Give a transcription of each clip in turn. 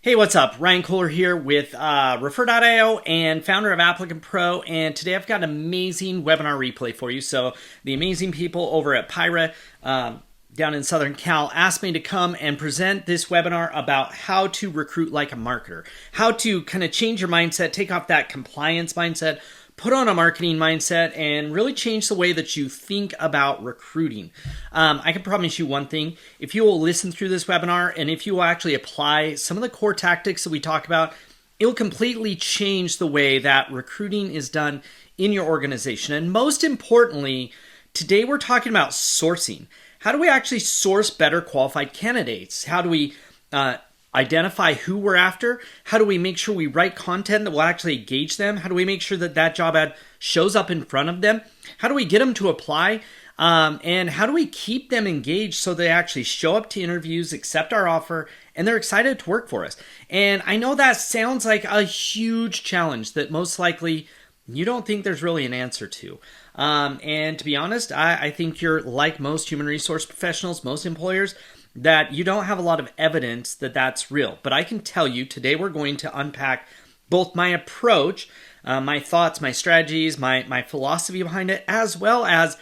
Hey, what's up? Ryan Kohler here with Refer.io and founder of Applicant Pro. And today I've got an amazing webinar replay for you. So the amazing people over at PIHRA down in Southern Cal asked me to come and present this webinar about how to recruit like a marketer, how to kind of change your mindset, take off that compliance mindset, put on a marketing mindset, and really change the way that you think about recruiting. I can promise you one thing. If you will listen through this webinar and if you will actually apply some of the core tactics that we talk about, it'll completely change the way that recruiting is done in your organization. And most importantly, today we're talking about sourcing. How do we actually source better qualified candidates? How do we identify who we're after? How do we make sure we write content that will actually engage them? How do we make sure that that job ad shows up in front of them? How do we get them to apply? And how do we keep them engaged so they actually show up to interviews, accept our offer, and they're excited to work for us? And I know that sounds like a huge challenge that most likely you don't think there's really an answer to. And to be honest, I think you're like most human resource professionals, most employers, that you don't have a lot of evidence that that's real. But I can tell you today we're going to unpack both my approach, my thoughts, my strategies, my philosophy behind it, as well as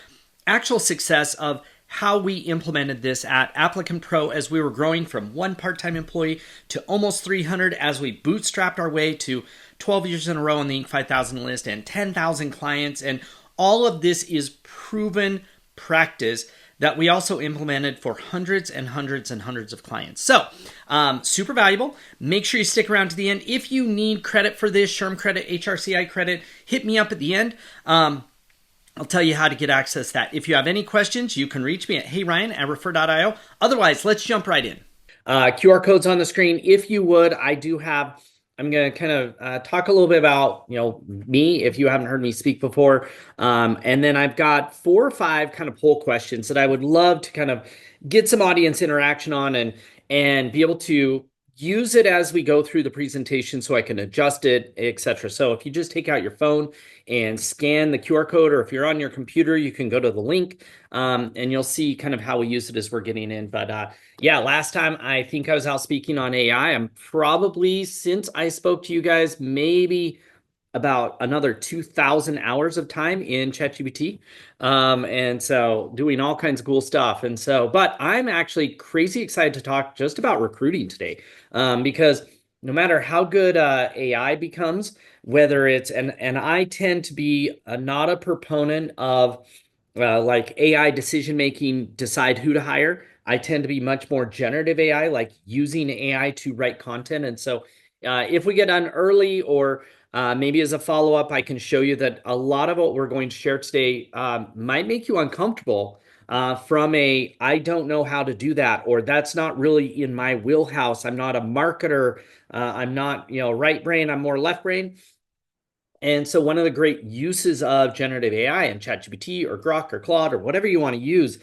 actual success of how we implemented this at Applicant Pro as we were growing from one part-time employee to almost 300 as we bootstrapped our way to 12 years in a row on the Inc. 5000 list and 10,000 clients. And all of this is proven practice that we also implemented for hundreds and hundreds and hundreds of clients. So super valuable. Make sure you stick around to the end. If you need credit for this, SHRM credit, HRCI credit, hit me up at the end. I'll tell you how to get access to that. If you have any questions, you can reach me at heyryan@refer.io. Otherwise, let's jump right in. QR code's on the screen. If you would, I'm going to kind of talk a little bit about, me, if you haven't heard me speak before. And then I've got 4 or 5 kind of poll questions that I would love to kind of get some audience interaction on and be able to use it as we go through the presentation so I can adjust it, etc. So if you just take out your phone and scan the QR code, or if you're on your computer, you can go to the link and you'll see kind of how we use it as we're getting in. But yeah, last time I think I was out speaking on AI. I'm probably, since I spoke to you guys, maybe about another 2,000 hours of time in ChatGPT. And so doing all kinds of cool stuff. And so, but I'm actually crazy excited to talk just about recruiting today, because no matter how good AI becomes, whether it's, and I tend to be not a proponent of like AI decision-making, decide who to hire. I tend to be much more generative AI, like using AI to write content. And so if we get done early or maybe as a follow-up, I can show you that a lot of what we're going to share today might make you uncomfortable from I don't know how to do that, or that's not really in my wheelhouse. I'm not a marketer. I'm not, right brain. I'm more left brain. And so one of the great uses of generative AI and ChatGPT or Grok or Claude or whatever you want to use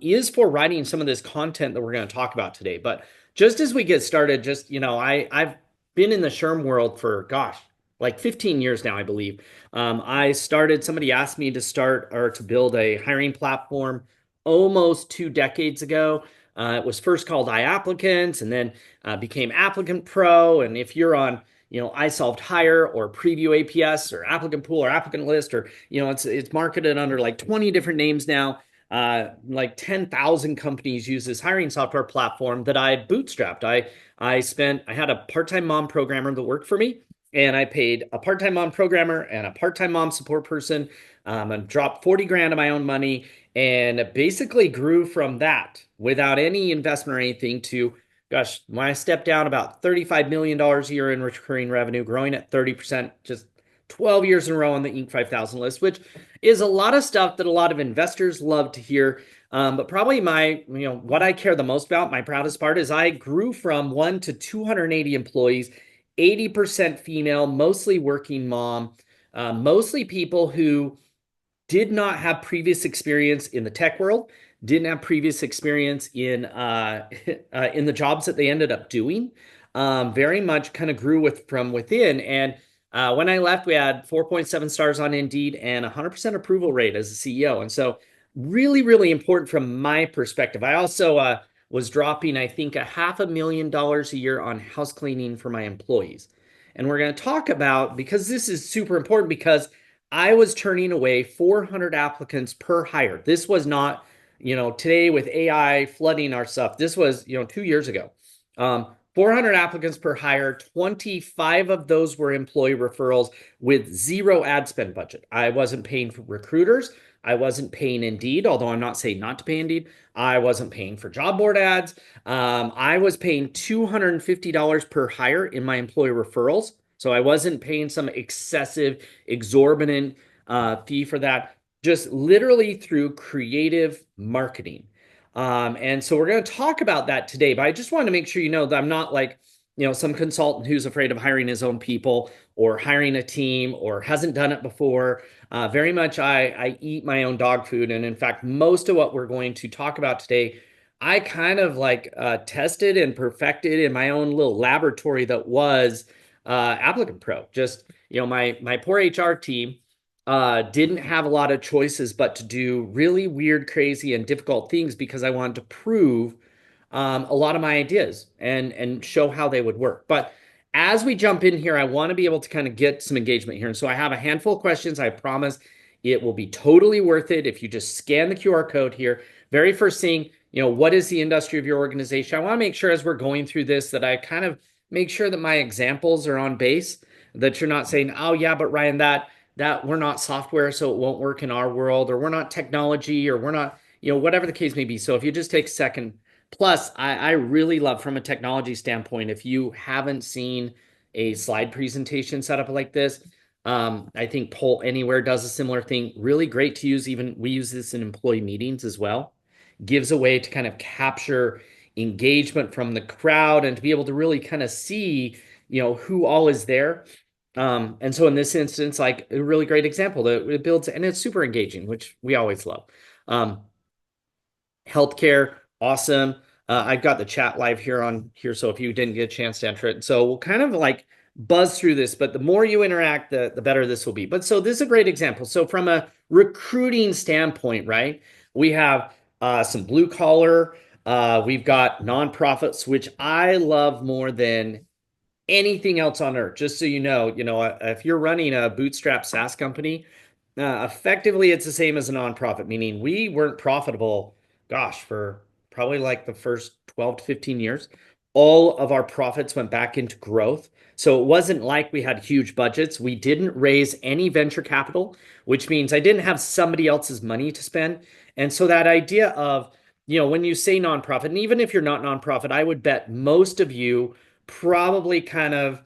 is for writing some of this content that we're going to talk about today. But just as we get started, I've been in the SHRM world for, gosh, like 15 years now, I believe. Somebody asked me to start or to build a hiring platform almost 2 decades ago. It was first called iApplicants and then became Applicant Pro. And if you're on, iSolved Hire or Preview APS or Applicant Pool or Applicant List, or, it's marketed under like 20 different names now. Like 10,000 companies use this hiring software platform that I bootstrapped. I had a part-time mom programmer that worked for me, and I paid a part-time mom programmer and a part-time mom support person, and dropped 40 grand of my own money, and basically grew from that without any investment or anything to, gosh, when I stepped down, about $35 million a year in recurring revenue, growing at 30%, just 12 years in a row on the Inc. 5000 list, which is a lot of stuff that a lot of investors love to hear. But probably what I care the most about, my proudest part, is I grew from 1 to 280 employees, 80% female, mostly working mom, mostly people who did not have previous experience in the tech world, didn't have previous experience in the jobs that they ended up doing. Very much kind of grew from within. And when I left, we had 4.7 stars on Indeed and 100% approval rate as a CEO. And so really, really important from my perspective. I also was dropping, I think, a $500,000 a year on house cleaning for my employees. And we're going to talk about, because this is super important, because I was turning away 400 applicants per hire. This was not, today with AI flooding our stuff. This was, 2 years ago. 400 applicants per hire, 25 of those were employee referrals with zero ad spend budget. I wasn't paying for recruiters. I wasn't paying Indeed, although I'm not saying not to pay Indeed. I wasn't paying for job board ads. I was paying $250 per hire in my employee referrals. So I wasn't paying some excessive, exorbitant fee for that, just literally through creative marketing. And so we're going to talk about that today, but I just want to make sure you know that I'm not like, some consultant who's afraid of hiring his own people or hiring a team or hasn't done it before. Very much I eat my own dog food. And in fact, most of what we're going to talk about today, I kind of like tested and perfected in my own little laboratory that was Applicant Pro. Just, my poor HR team didn't have a lot of choices but to do really weird, crazy, and difficult things because I wanted to prove a lot of my ideas and show how they would work. But as we jump in here, I want to be able to kind of get some engagement here. And so I have a handful of questions. I promise it will be totally worth it if you just scan the QR code here. Very first thing, what is the industry of your organization? I want to make sure as we're going through this that I kind of make sure that my examples are on base, that you're not saying, oh yeah, but Ryan, that we're not software, so it won't work in our world, or we're not technology, or we're not, whatever the case may be. So if you just take a second, plus I really love from a technology standpoint, if you haven't seen a slide presentation set up like this, I think Poll Anywhere does a similar thing. Really great to use. Even we use this in employee meetings as well. Gives a way to kind of capture engagement from the crowd and to be able to really kind of see, who all is there. And so in this instance, like a really great example that it builds, and it's super engaging, which we always love. Healthcare, awesome. I've got the chat live here on here, so if you didn't get a chance to enter it, so we'll kind of like buzz through this, but the more you interact, the better this will be. But so this is a great example. So from a recruiting standpoint, right, we have some blue collar, we've got nonprofits, which I love more than anything else on earth. Just so if you're running a bootstrap SaaS company, effectively it's the same as a nonprofit, meaning we weren't profitable, gosh, for probably like the first 12 to 15 years. All of our profits went back into growth. So it wasn't like we had huge budgets. We didn't raise any venture capital, which means I didn't have somebody else's money to spend. And so that idea of, when you say nonprofit, and even if you're not nonprofit, I would bet most of you probably kind of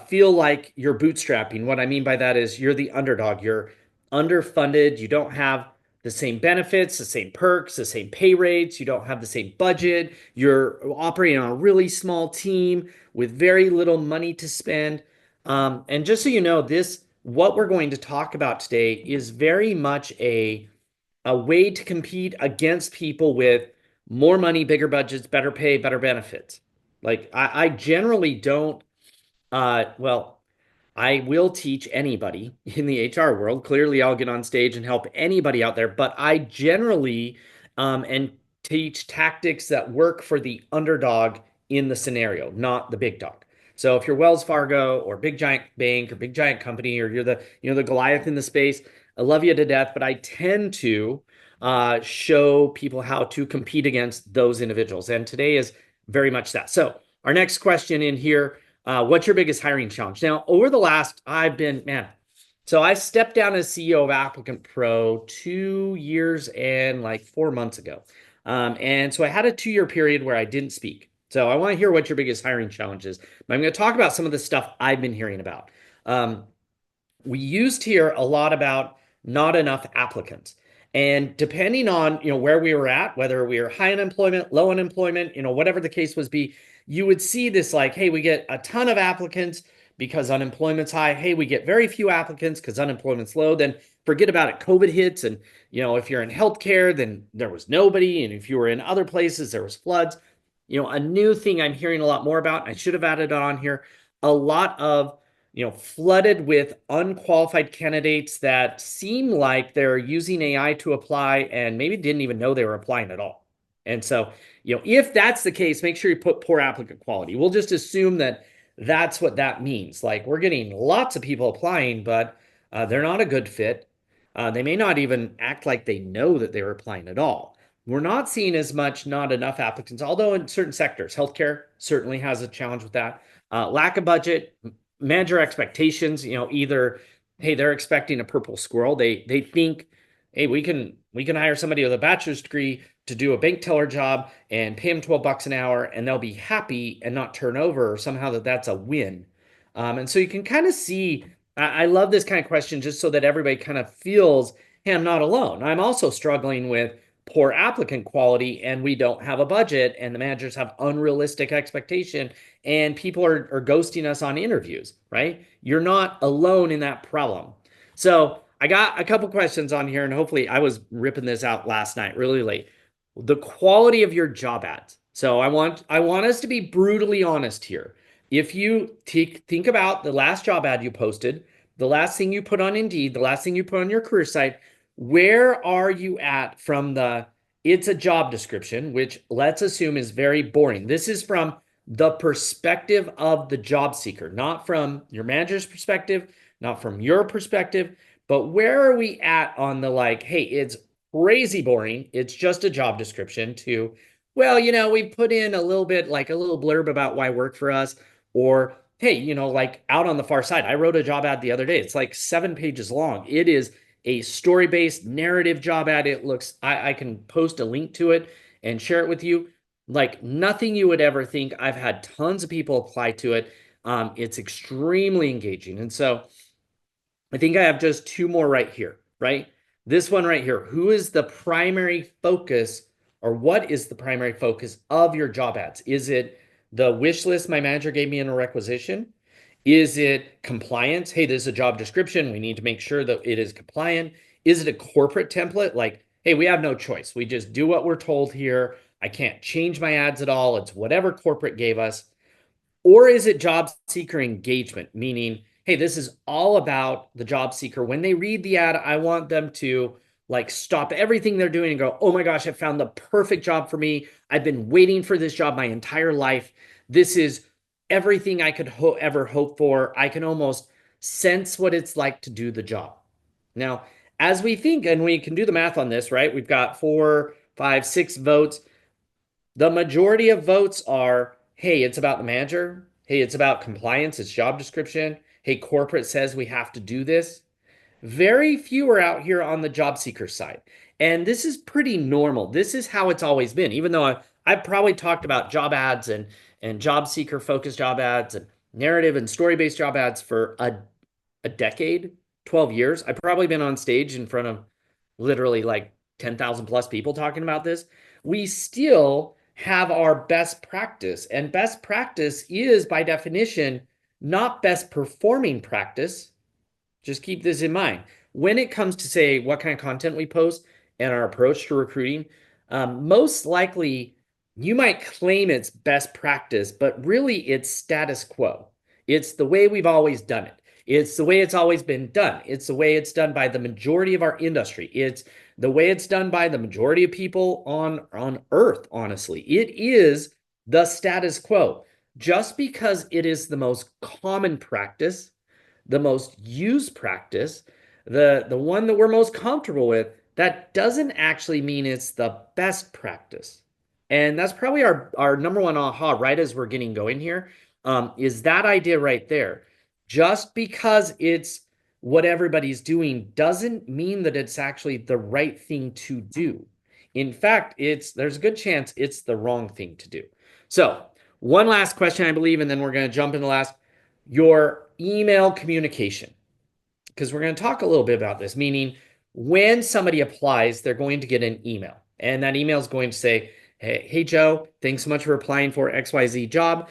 feel like you're bootstrapping. What I mean by that is you're the underdog. You're underfunded. You don't have the same benefits, the same perks, the same pay rates. You don't have the same budget. You're operating on a really small team with very little money to spend. And just so you know, what we're going to talk about today is very much a way to compete against people with more money, bigger budgets, better pay, better benefits. Like I generally don't, well, I will teach anybody in the HR world. Clearly, I'll get on stage and help anybody out there, but I generally and teach tactics that work for the underdog in the scenario, not the big dog. So if you're Wells Fargo or big giant bank or big giant company, or you're the Goliath in the space, I love you to death, but I tend to show people how to compete against those individuals. And today is very much that. So our next question in here, what's your biggest hiring challenge? Now, over the last, so I stepped down as CEO of Applicant Pro 2 years and like 4 months ago. And so I had a 2 year period where I didn't speak. So I want to hear what your biggest hiring challenge is. But I'm going to talk about some of the stuff I've been hearing about. We used here a lot about not enough applicants. And depending on, where we were at, whether we were high unemployment, low unemployment, whatever the case was be, you would see this like, hey, we get a ton of applicants because unemployment's high. Hey, we get very few applicants because unemployment's low. Then forget about it. COVID hits. And, if you're in healthcare, then there was nobody. And if you were in other places, there was floods. A new thing I'm hearing a lot more about, and I should have added it on here, a lot of flooded with unqualified candidates that seem like they're using AI to apply and maybe didn't even know they were applying at all. And so, if that's the case, make sure you put poor applicant quality. We'll just assume that that's what that means. Like we're getting lots of people applying, but they're not a good fit. They may not even act like they know that they were applying at all. We're not seeing as much, not enough applicants, although in certain sectors, healthcare certainly has a challenge with that. Lack of budget, manager expectations, either, hey, they're expecting a purple squirrel. They think, hey, we can hire somebody with a bachelor's degree to do a bank teller job and pay them $12 an hour and they'll be happy and not turn over, or somehow that's a win. And so you can kind of see, I love this kind of question just so that everybody kind of feels, hey, I'm not alone. I'm also struggling with poor applicant quality and we don't have a budget and the managers have unrealistic expectation and people are ghosting us on interviews, right? You're not alone in that problem. So I got a couple questions on here, and hopefully I was ripping this out last night really late. The quality of your job ads. So I want us to be brutally honest here. If you think about the last job ad you posted, the last thing you put on Indeed, the last thing you put on your career site, where are you at from the it's a job description, which let's assume is very boring. This is from the perspective of the job seeker, not from your manager's perspective, not from your perspective, but where are we at on the like, hey, it's crazy boring. It's just a job description to, well, we put in a little bit, like a little blurb about why work for us, or hey, like out on the far side, I wrote a job ad the other day. It's like 7 pages long. It is a story-based narrative job ad. It looks, I can post a link to it and share it with you. Like nothing you would ever think. I've had tons of people apply to it. It's extremely engaging. And so I think I have just two more right here, right? This one right here. Who is the primary focus, or what is the primary focus of your job ads? Is it the wish list my manager gave me in a requisition? Is it compliance? Hey, this is a job description. We need to make sure that it is compliant. Is it a corporate template? Like, hey, we have no choice. We just do what we're told here. I can't change my ads at all. It's whatever corporate gave us. Or is it job seeker engagement, meaning, hey, this is all about the job seeker. When they read the ad, I want them to like stop everything they're doing and go, oh my gosh, I found the perfect job for me. I've been waiting for this job my entire life. This is everything I could ever hope for. I can almost sense what it's like to do the job. Now, as we think, and we can do the math on this, right? We've got 4, 5, 6 votes. The majority of votes are, hey, it's about the manager. Hey, it's about compliance. It's job description. Hey, corporate says we have to do this. Very few are out here on the job seeker side. And this is pretty normal. This is how it's always been, even though I've probably talked about job ads and job seeker focused job ads and narrative and story based job ads for a decade, 12 years. I've probably been on stage in front of literally like 10,000 plus people talking about this. We still have our best practice, and best practice is by definition not best performing practice. Just keep this in mind. When it comes to say what kind of content we post and our approach to recruiting, most likely you might claim it's best practice, but really it's status quo. It's the way we've always done it. It's the way it's always been done. It's the way it's done by the majority of our industry. It's the way it's done by the majority of people on earth, honestly. It is the status quo. Just because it is the most common practice, the most used practice, the one that we're most comfortable with, that doesn't actually mean it's the best practice. And that's probably our number one aha right as we're getting going here, is that idea right there. Just because it's what everybody's doing doesn't mean that it's actually the right thing to do. In fact, there's a good chance it's the wrong thing to do. So one last question, I believe, and then we're going to jump into the last. Your email communication, because we're going to talk a little bit about this, meaning when somebody applies, they're going to get an email, and that email is going to say, hey Joe, thanks so much for applying for XYZ job.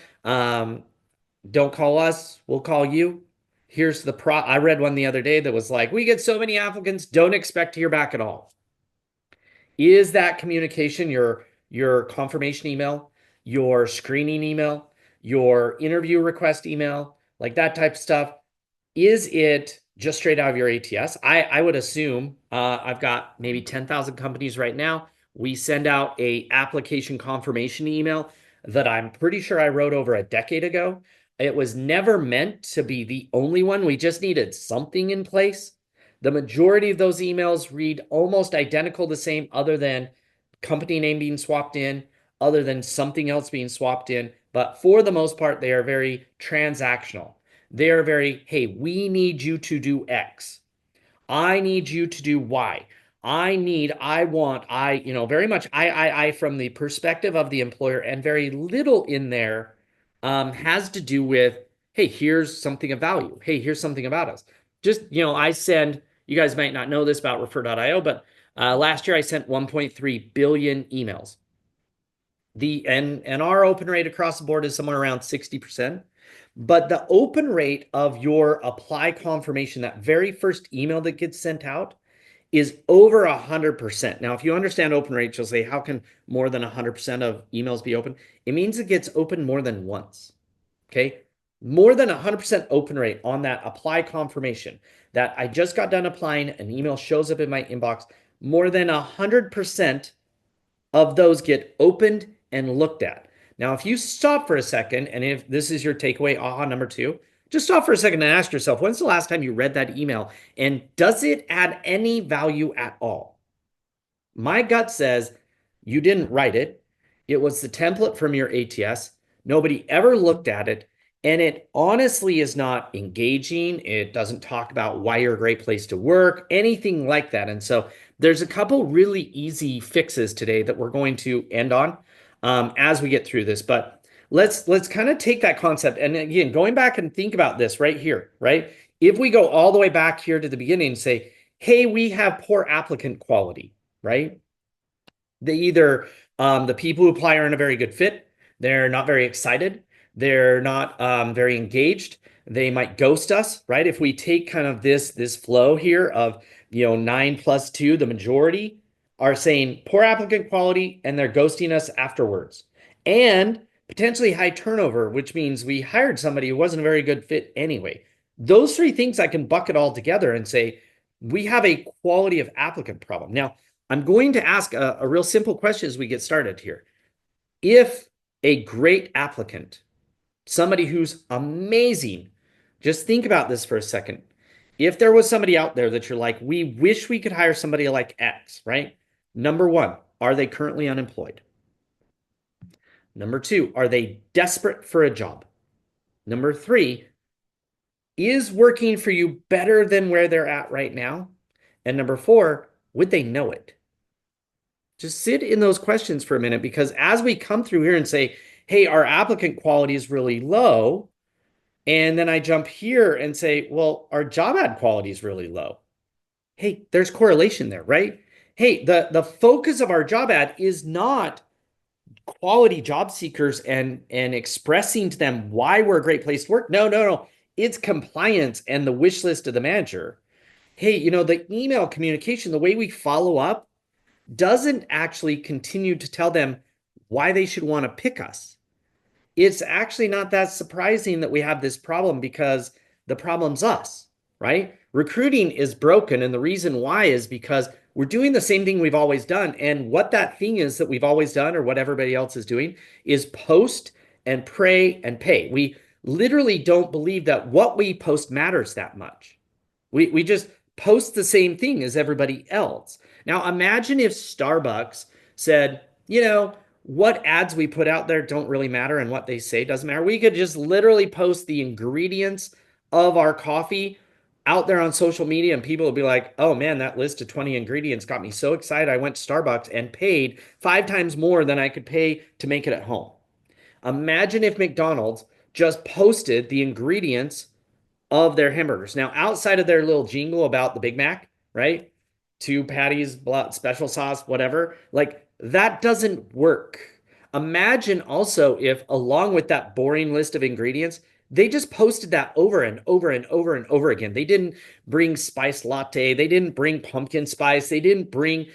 Don't call us, we'll call you. Here's the I read one the other day that was like, we get so many applicants, don't expect to hear back at all. Is that communication your confirmation email, your screening email, your interview request email, like that type of stuff? Is it just straight out of your ATS? I would assume I've got maybe 10,000 companies right now. We send out a application confirmation email that I'm pretty sure I wrote over a decade ago. It was never meant to be the only one. We just needed something in place. The majority of those emails read almost identical the same, other than company name being swapped in, other than something else being swapped in. But for the most part, they are very transactional. They are very, hey, we need you to do X. I need you to do Y. I want, very much I from the perspective of the employer, and very little in there has to do with, hey, here's something of value. Hey, here's something about us. Just, I send, you guys might not know this about Refer.io, but last year I sent 1.3 billion emails. And our open rate across the board is somewhere around 60%. But the open rate of your apply confirmation, that very first email that gets sent out, is over 100%. Now, if you understand open rates, you'll say, how can more than 100% of emails be open? It means it gets open more than once. Okay. More than 100% open rate on that apply confirmation, that I just got done applying, an email shows up in my inbox. More than 100% of those get opened and looked at. Now, if you stop for a second, and if this is your takeaway, aha, number two, just stop for a second and ask yourself, when's the last time you read that email? And does it add any value at all? My gut says you didn't write it. It was the template from your ATS. Nobody ever looked at it. And it honestly is not engaging. It doesn't talk about why you're a great place to work, anything like that. And so there's a couple really easy fixes today that we're going to end on as we get through this. But let's kind of take that concept. And again, going back and think about this right here, right? If we go all the way back here to the beginning and say, hey, we have poor applicant quality, right? They either, the people who apply aren't a very good fit. They're not very excited. They're not very engaged. They might ghost us, right? If we take kind of this flow here of, 9+2, the majority are saying poor applicant quality, and they're ghosting us afterwards. And potentially high turnover, which means we hired somebody who wasn't a very good fit anyway. Those three things I can bucket all together and say, we have a quality of applicant problem. Now, I'm going to ask a real simple question as we get started here. If a great applicant, somebody who's amazing, just think about this for a second. If there was somebody out there that you're like, we wish we could hire somebody like X, right? Number one, are they currently unemployed? Number two, are they desperate for a job? Number three, is working for you better than where they're at right now? And number four, would they know it? Just sit in those questions for a minute, because as we come through here and say, hey, our applicant quality is really low, and then I jump here and say, well, our job ad quality is really low. Hey, there's correlation there, right? Hey, the focus of our job ad is not quality job seekers and expressing to them why we're a great place to work. No. It's compliance and the wish list of the manager. Hey, the email communication, the way we follow up, doesn't actually continue to tell them why they should want to pick us. It's actually not that surprising that we have this problem, because the problem's us, right? Recruiting is broken, and the reason why is because we're doing the same thing we've always done. And what that thing is that we've always done, or what everybody else is doing, is post and pray and pay. We literally don't believe that what we post matters that much. We just post the same thing as everybody else. Now, imagine if Starbucks said, what ads we put out there don't really matter, and what they say doesn't matter. We could just literally post the ingredients of our coffee out there on social media, and people would be like, oh man, that list of 20 ingredients got me so excited. I went to Starbucks and paid 5 times more than I could pay to make it at home. Imagine if McDonald's just posted the ingredients of their hamburgers. Now, outside of their little jingle about the Big Mac, right? 2 patties, special sauce, whatever. Like, that doesn't work. Imagine also if, along with that boring list of ingredients, they just posted that over and over and over and over again. They didn't bring spice latte. They didn't bring pumpkin spice. They didn't bring,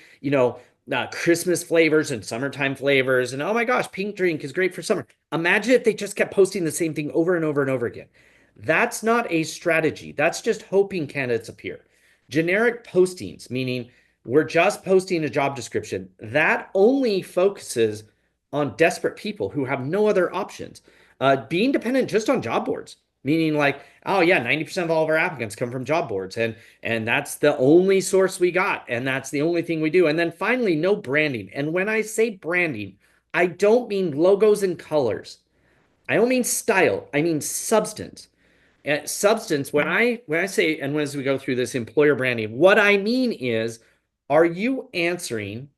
Christmas flavors and summertime flavors. And oh my gosh, pink drink is great for summer. Imagine if they just kept posting the same thing over and over and over again. That's not a strategy. That's just hoping candidates appear. Generic postings, meaning we're just posting a job description. That only focuses on desperate people who have no other options. Being dependent just on job boards, meaning like, oh yeah, 90% of all of our applicants come from job boards, and that's the only source we got, and that's the only thing we do. And then finally, no branding. And when I say branding, I don't mean logos and colors. I don't mean style. I mean substance. And substance, when I say, and as we go through this employer branding, what I mean is, are you answering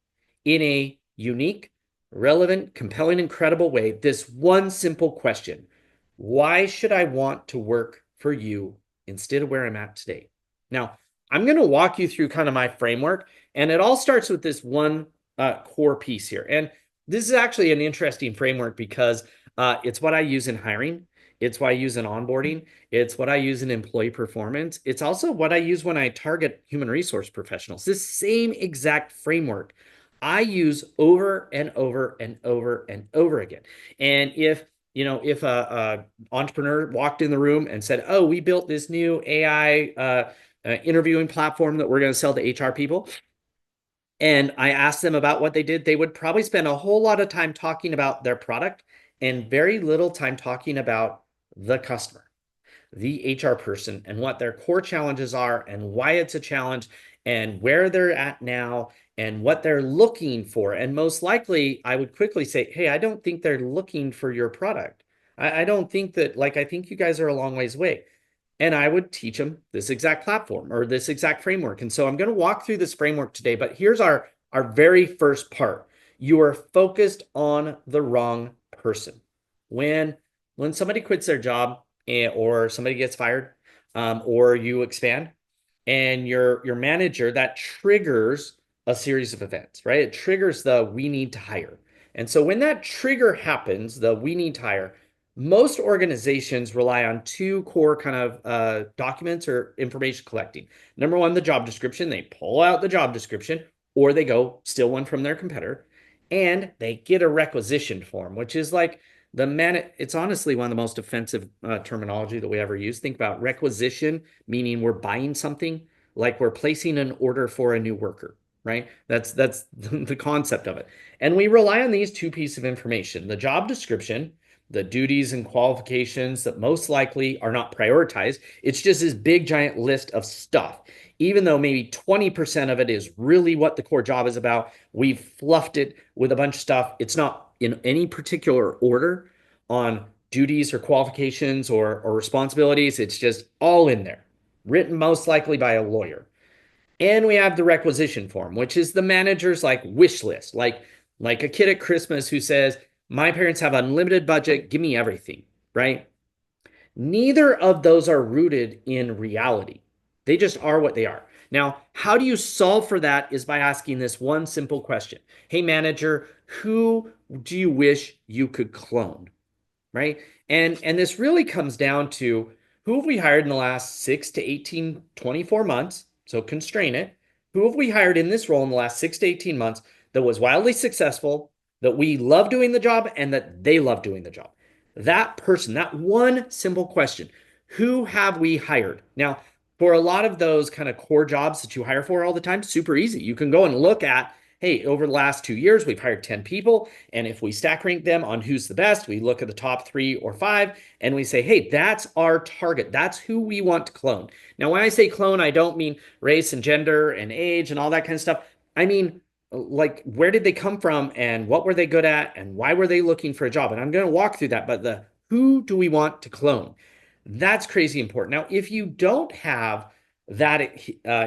in a unique, relevant, compelling, and credible way this one simple question? Why should I want to work for you instead of where I'm at today? Now, I'm going to walk you through kind of my framework, and it all starts with this one core piece here. And this is actually an interesting framework because it's what I use in hiring. It's what I use in onboarding. It's what I use in employee performance. It's also what I use when I target human resource professionals. This same exact framework I use over and over and over and over again. And if a entrepreneur walked in the room and said, "Oh, we built this new AI interviewing platform that we're going to sell to HR people," and I asked them about what they did, they would probably spend a whole lot of time talking about their product and very little time talking about the customer, the HR person, and what their core challenges are and why it's a challenge and where they're at now and what they're looking for. And most likely, I would quickly say, hey, I don't think they're looking for your product. I don't think that, like, I think you guys are a long ways away. And I would teach them this exact platform or this exact framework. And so I'm going to walk through this framework today, but here's our very first part. You are focused on the wrong person. When somebody quits their job, or somebody gets fired, or you expand, and your manager, that triggers a series of events, right? It triggers the we need to hire. And so when that trigger happens, the we need to hire, most organizations rely on two core kind of documents or information collecting. Number one, the job description. They pull out the job description, or they go steal one from their competitor, and they get a requisition form, which is like it's honestly one of the most offensive terminology that we ever use. Think about requisition, meaning we're buying something, like we're placing an order for a new worker, right? That's the concept of it. And we rely on these two pieces of information: the job description, the duties and qualifications that most likely are not prioritized. It's just this big giant list of stuff. Even though maybe 20% of it is really what the core job is about, we've fluffed it with a bunch of stuff. It's not in any particular order on duties or qualifications or responsibilities. It's just all in there, written most likely by a lawyer. And we have the requisition form, which is the manager's like wish list, like a kid at Christmas who says, my parents have unlimited budget, give me everything, right? Neither of those are rooted in reality. They just are what they are. Now, how do you solve for that is by asking this one simple question. Hey, manager, who do you wish you could clone? Right? And this really comes down to who have we hired in the last 6 to 18, 24 months? So constrain it. Who have we hired in this role in the last 6 to 18 months that was wildly successful, that we love doing the job, and that they love doing the job? That person, that one simple question, who have we hired? Now, for a lot of those kind of core jobs that you hire for all the time, super easy. You can go and look at, hey, over the last 2 years, we've hired 10 people. And if we stack rank them on who's the best, we look at the top 3 or 5 and we say, hey, that's our target. That's who we want to clone. Now, when I say clone, I don't mean race and gender and age and all that kind of stuff. I mean, like, where did they come from and what were they good at and why were they looking for a job? And I'm going to walk through that. But the who do we want to clone? That's crazy important. Now, if you don't have that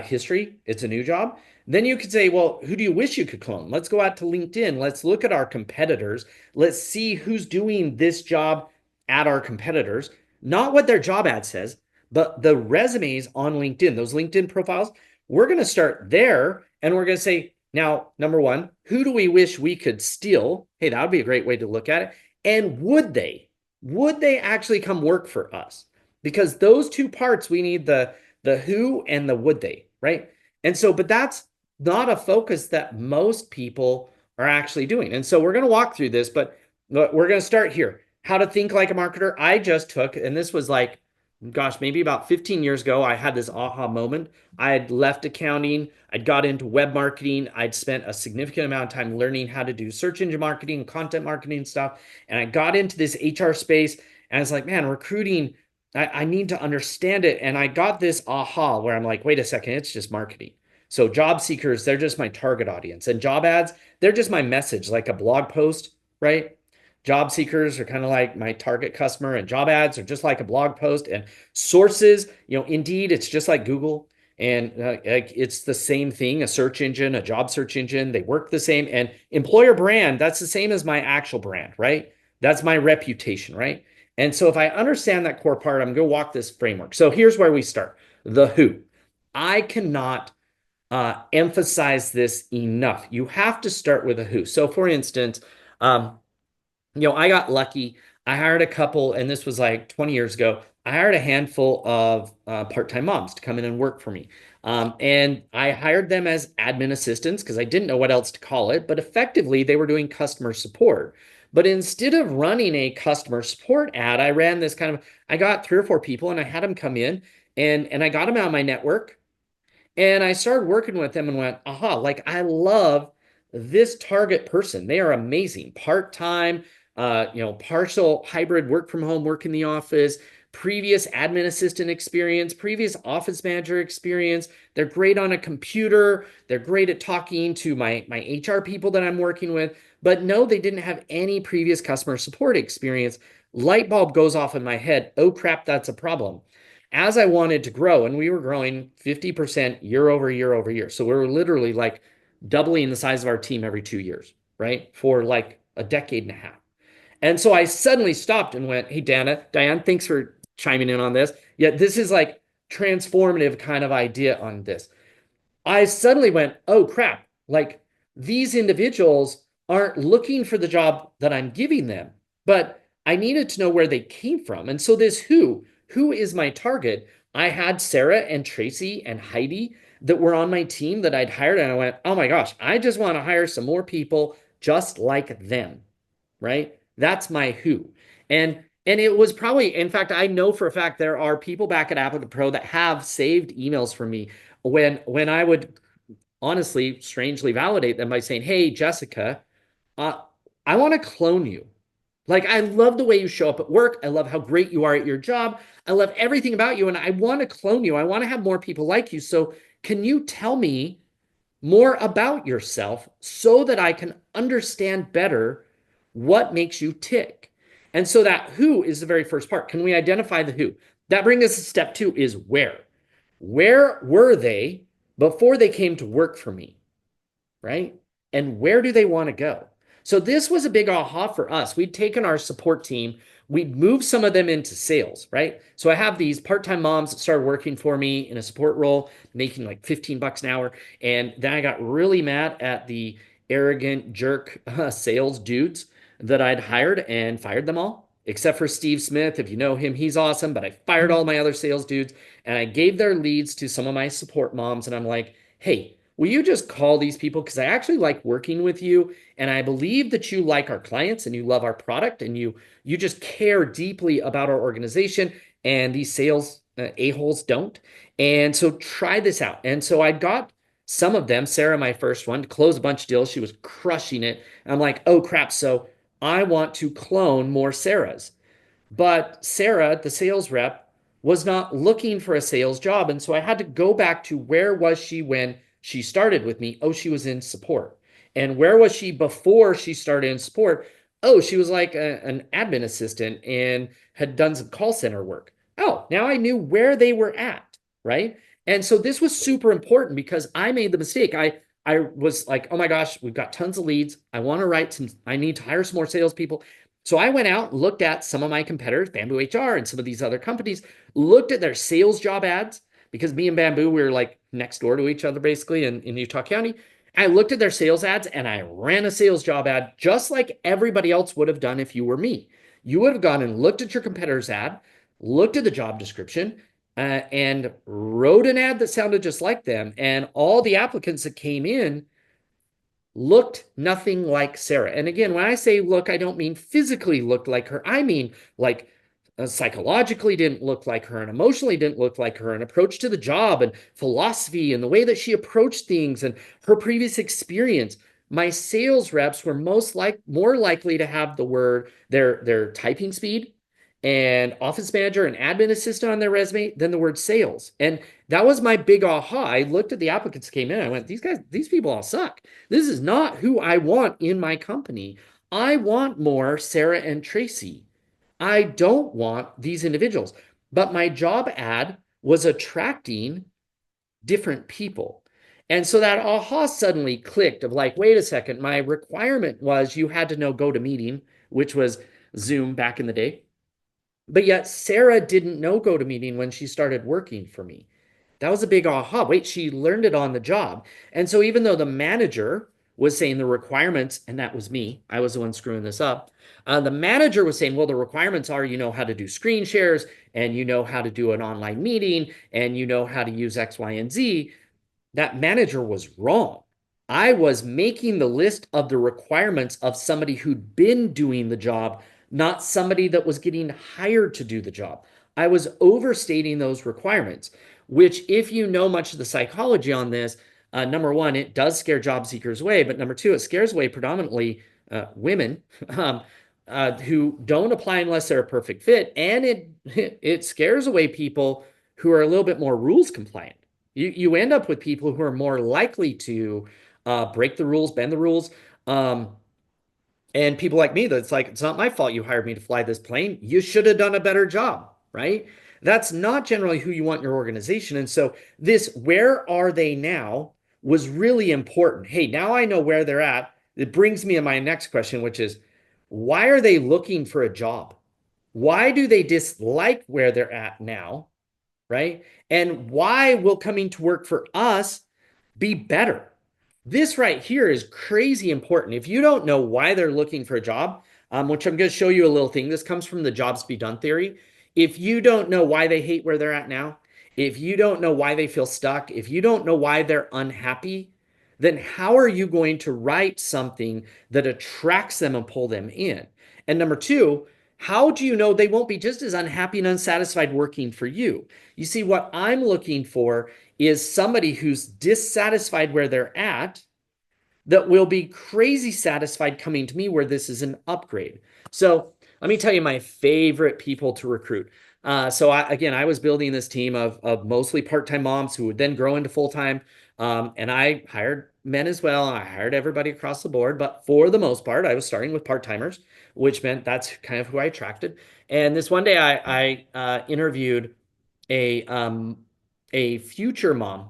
history, it's a new job. Then you could say, well, who do you wish you could clone? Let's go out to LinkedIn. Let's look at our competitors. Let's see who's doing this job at our competitors. Not what their job ad says, but the resumes on LinkedIn, those LinkedIn profiles. We're going to start there and we're going to say, now, number one, who do we wish we could steal? Hey, that would be a great way to look at it. And would they? Would they actually come work for us? Because those two parts, we need the who and the would they, right? And so, but that's not a focus that most people are actually doing. And so we're going to walk through this, but we're going to start here. How to think like a marketer. I just took, and this was like gosh, maybe about 15 years ago, I had this aha moment. I had left accounting, I'd got into web marketing, I'd spent a significant amount of time learning how to do search engine marketing, content marketing stuff, and I got into this HR space, and I was like, man, recruiting, I need to understand it. And I got this aha where I'm like, wait a second, it's just marketing. So job seekers, they're just my target audience, and job ads, they're just my message, like a blog post, right? Job seekers are kind of like my target customer, and job ads are just like a blog post. And sources, Indeed, it's just like Google, and it's the same thing. A search engine, a job search engine, they work the same. And employer brand, that's the same as my actual brand, right? That's my reputation, right? And so if I understand that core part, I'm going to walk this framework. So here's where we start: the who. I cannot emphasize this enough. You have to start with a who. So for instance, I got lucky. I hired a couple, and this was like 20 years ago. I hired a handful of part-time moms to come in and work for me. And I hired them as admin assistants because I didn't know what else to call it, but effectively they were doing customer support. But instead of running a customer support ad, I ran this I got three or four people and I had them come in, and I got them out of my network, and I started working with them and went, aha, like I love this target person. They are amazing. Part-time, partial hybrid work from home, work in the office, previous admin assistant experience, previous office manager experience. They're great on a computer. They're great at talking to my HR people that I'm working with. But no, they didn't have any previous customer support experience. Light bulb goes off in my head. Oh crap, that's a problem. As I wanted to grow, and we were growing 50% year over year over year. So we were literally like doubling the size of our team every 2 years, right? For like a decade and a half. And so I suddenly stopped and went, hey, Diane, thanks for chiming in on this. Yeah, this is like transformative kind of idea on this. I suddenly went, oh crap, like these individuals aren't looking for the job that I'm giving them, but I needed to know where they came from. And so this who is my target? I had Sarah and Tracy and Heidi that were on my team that I'd hired, and I went, oh my gosh, I just want to hire some more people just like them, right? That's my who. And it was probably, in fact, I know for a fact there are people back at Applicant Pro that have saved emails from me when I would honestly, strangely validate them by saying, hey, Jessica, uh, I want to clone you. Like, I love the way you show up at work. I love how great you are at your job. I love everything about you. And I want to clone you. I want to have more people like you. So, can you tell me more about yourself so that I can understand better what makes you tick? And so, that who is the very first part. Can we identify the who? That brings us to step two: is where. Where were they before they came to work for me? Right? And where do they want to go? So this was a big aha for us. We'd taken our support team, we'd moved some of them into sales, right? So I have these part-time moms that started working for me in a support role, making like 15 bucks an hour. And then I got really mad at the arrogant jerk sales dudes that I'd hired and fired them all, except for Steve Smith. If you know him, he's awesome. But I fired all my other sales dudes, and I gave their leads to some of my support moms. And I'm like, hey, will you just call these people? Because I actually like working with you, and I believe that you like our clients and you love our product, and you just care deeply about our organization, and these sales a-holes don't. And so try this out. And so I got some of them, Sarah, my first one, to close a bunch of deals. She was crushing it. I'm like, oh crap. So I want to clone more Sarahs. But Sarah, the sales rep, was not looking for a sales job. And so I had to go back to where was she when she started with me? Oh, she was in support. And where was she before she started in support? Oh, she was like an admin assistant and had done some call center work. Oh, now I knew where they were at, right? And so this was super important because I made the mistake. I was like, oh my gosh, we've got tons of leads. I need to hire some more salespeople. So I went out, looked at some of my competitors, Bamboo HR and some of these other companies, looked at their sales job ads because me and Bamboo, we were like next door to each other basically in Utah County. I looked at their sales ads and I ran a sales job ad just like everybody else would have done if you were me. You would have gone and looked at your competitor's ad, looked at the job description, and wrote an ad that sounded just like them. And all the applicants that came in looked nothing like Sarah. And again, when I say look, I don't mean physically looked like her. I mean like psychologically didn't look like her and emotionally didn't look like her, and approach to the job and philosophy and the way that she approached things and her previous experience. My sales reps were more likely to have the word their typing speed and office manager and admin assistant on their resume than the word sales. And that was my big aha. I looked at the applicants that came in. I went, these people all suck. This is not who I want in my company. I want more Sarah and Tracy. I don't want these individuals. But my job ad was attracting different people. And so that aha suddenly clicked of like, wait a second, my requirement was you had to know GoToMeeting, which was Zoom back in the day. But yet Sarah didn't know GoToMeeting when she started working for me. That was a big aha. Wait, she learned it on the job. And so even though the manager was saying the requirements, and that was me, I was the one screwing this up. The manager was saying, well, the requirements are you know how to do screen shares, and you know how to do an online meeting, and you know how to use X, Y, and Z. That manager was wrong. I was making the list of the requirements of somebody who'd been doing the job, not somebody that was getting hired to do the job. I was overstating those requirements, which, if you know much of the psychology on this, number one, it does scare job seekers away. But number two, it scares away predominantly women who don't apply unless they're a perfect fit. And it scares away people who are a little bit more rules compliant. You end up with people who are more likely to break the rules, bend the rules. Um, and people like me, that's like, it's not my fault you hired me to fly this plane. You should have done a better job, right? That's not generally who you want in your organization. And so, this where are they now was really important. Hey, now I know where they're at. It brings me to my next question, which is why are they looking for a job? Why do they dislike where they're at now? Right? And why will coming to work for us be better? This right here is crazy important. If you don't know why they're looking for a job, which I'm going to show you a little thing, this comes from the jobs be done theory. If you don't know why they hate where they're at now, if you don't know why they feel stuck, if you don't know why they're unhappy, then how are you going to write something that attracts them and pull them in? And number two, how do you know they won't be just as unhappy and unsatisfied working for you? You see, what I'm looking for is somebody who's dissatisfied where they're at that will be crazy satisfied coming to me where this is an upgrade. So let me tell you my favorite people to recruit. Again, I was building this team of mostly part-time moms who would then grow into full-time. And I hired men as well. I hired everybody across the board. But for the most part, I was starting with part-timers, which meant that's kind of who I attracted. And this one day I interviewed a um, a future mom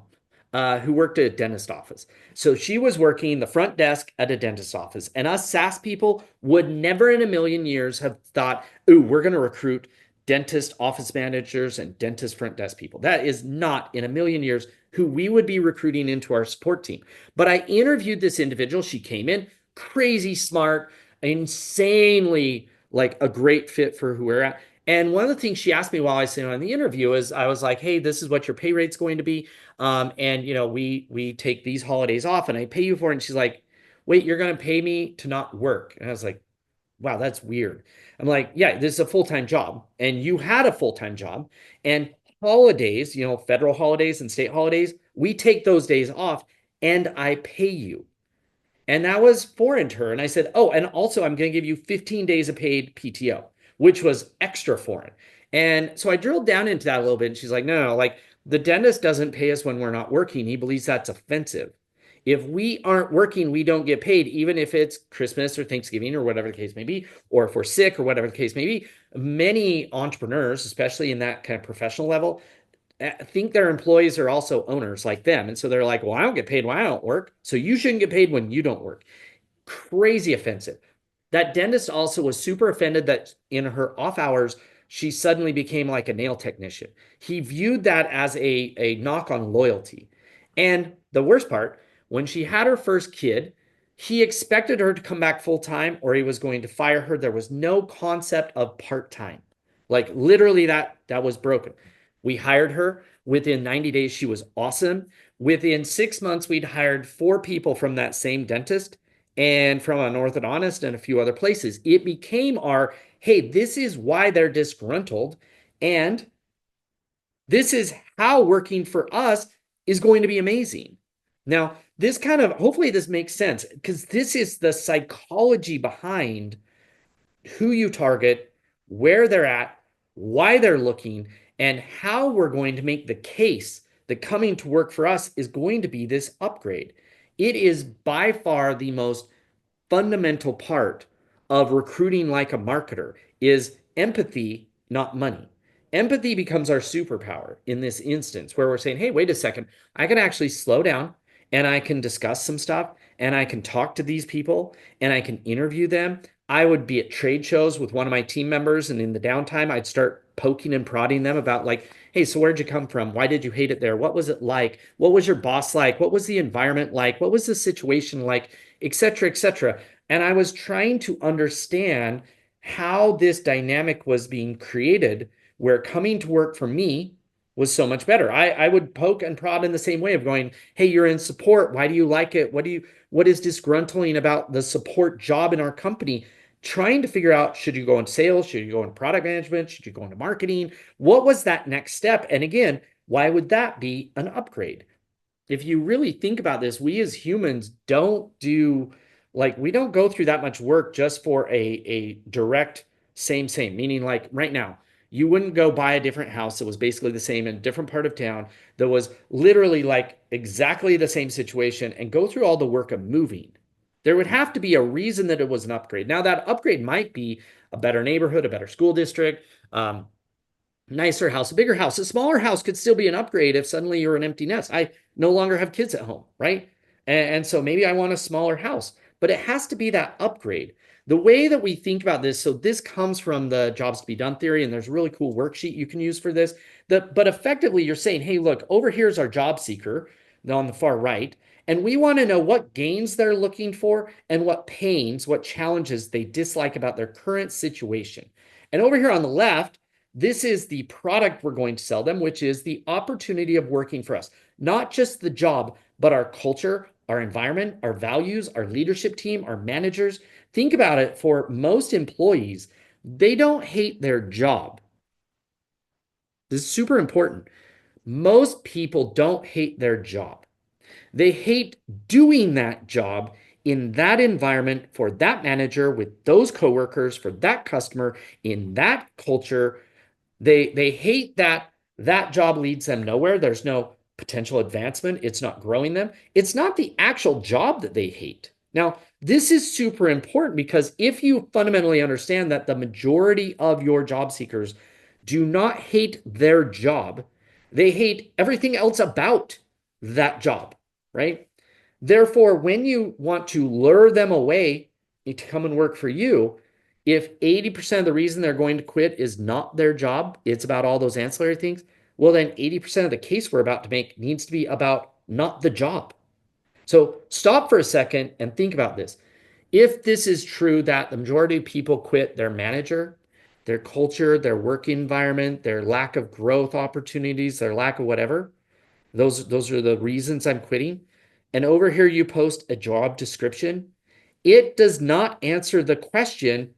who worked at a dentist office. So she was working the front desk at a dentist office, and us SaaS people would never in a million years have thought, "Ooh, we're going to recruit dentist office managers and dentist front desk people." That is not in a million years who we would be recruiting into our support team. But I interviewed this individual. She came in crazy smart, insanely like a great fit for who we're at. And one of the things she asked me while I was sitting on the interview is I was like, hey, this is what your pay rate's going to be. And you know, we take these holidays off and I pay you for it. And she's like, wait, you're gonna pay me to not work. And I was like, wow, that's weird. I'm like, yeah, this is a full-time job. And you had a full-time job. And holidays, you know, federal holidays and state holidays, we take those days off and I pay you. And that was foreign to her. And I said, oh, and also I'm going to give you 15 days of paid PTO, which was extra foreign. And so I drilled down into that a little bit. And she's like, no, like the dentist doesn't pay us when we're not working. He believes that's offensive. If we aren't working, we don't get paid, even if it's Christmas or Thanksgiving or whatever the case may be, or if we're sick or whatever the case may be. Many entrepreneurs, especially in that kind of professional level, think their employees are also owners like them. And so they're like, well, I don't get paid when I don't work. So you shouldn't get paid when you don't work. Crazy offensive. That dentist also was super offended that in her off hours, she suddenly became like a nail technician. He viewed that as a knock on loyalty. And the worst part, when she had her first kid, he expected her to come back full time or he was going to fire her. There was no concept of part time. Like literally that was broken. We hired her. Within 90 days, she was awesome. Within 6 months, we'd hired four people from that same dentist and from an orthodontist and a few other places. It became our hey, this is why they're disgruntled. And this is how working for us is going to be amazing. Now, this kind of, hopefully this makes sense, because this is the psychology behind who you target, where they're at, why they're looking, and how we're going to make the case that coming to work for us is going to be this upgrade. It is by far the most fundamental part of recruiting like a marketer is empathy, not money. Empathy becomes our superpower in this instance where we're saying, hey, wait a second, I can actually slow down and I can discuss some stuff and I can talk to these people and I can interview them. I would be at trade shows with one of my team members, and in the downtime, I'd start poking and prodding them about, like, hey, so where'd you come from? Why did you hate it there? What was it like? What was your boss like? What was the environment like? What was the situation like? Et cetera, et cetera. And I was trying to understand how this dynamic was being created, where coming to work for me was so much better. I would poke and prod in the same way of going, hey, you're in support. Why do you like it? What is disgruntling about the support job in our company? Trying to figure out, should you go into sales? Should you go into product management? Should you go into marketing? What was that next step? And again, why would that be an upgrade? If you really think about this, we as humans don't do, like, we don't go through that much work just for a direct same, meaning like right now, you wouldn't go buy a different house that was basically the same in a different part of town that was literally like exactly the same situation and go through all the work of moving. There would have to be a reason that it was an upgrade. Now, that upgrade might be a better neighborhood, a better school district, nicer house, a bigger house. A smaller house could still be an upgrade if suddenly you're an empty nest. I no longer have kids at home, right? And so maybe I want a smaller house, but it has to be that upgrade. The way that we think about this, so this comes from the jobs to be done theory, and there's a really cool worksheet you can use for this. But effectively, you're saying, hey, look, over here's our job seeker on the far right, and we want to know what gains they're looking for and what pains, what challenges they dislike about their current situation. And over here on the left, this is the product we're going to sell them, which is the opportunity of working for us. Not just the job, but our culture, our environment, our values, our leadership team, our managers. Think about it. For most employees, they don't hate their job. This is super important. Most people don't hate their job. They hate doing that job in that environment for that manager with those coworkers, for that customer, in that culture. They hate that that job leads them nowhere. There's no potential advancement. It's not growing them. It's not the actual job that they hate. Now, this is super important because if you fundamentally understand that the majority of your job seekers do not hate their job, they hate everything else about that job, right? Therefore, when you want to lure them away to come and work for you, if 80% of the reason they're going to quit is not their job, it's about all those ancillary things, well, then 80% of the case we're about to make needs to be about not the job. So stop for a second and think about this. If this is true that the majority of people quit their manager, their culture, their work environment, their lack of growth opportunities, their lack of whatever, those are the reasons I'm quitting. And over here you post a job description. It does not answer the question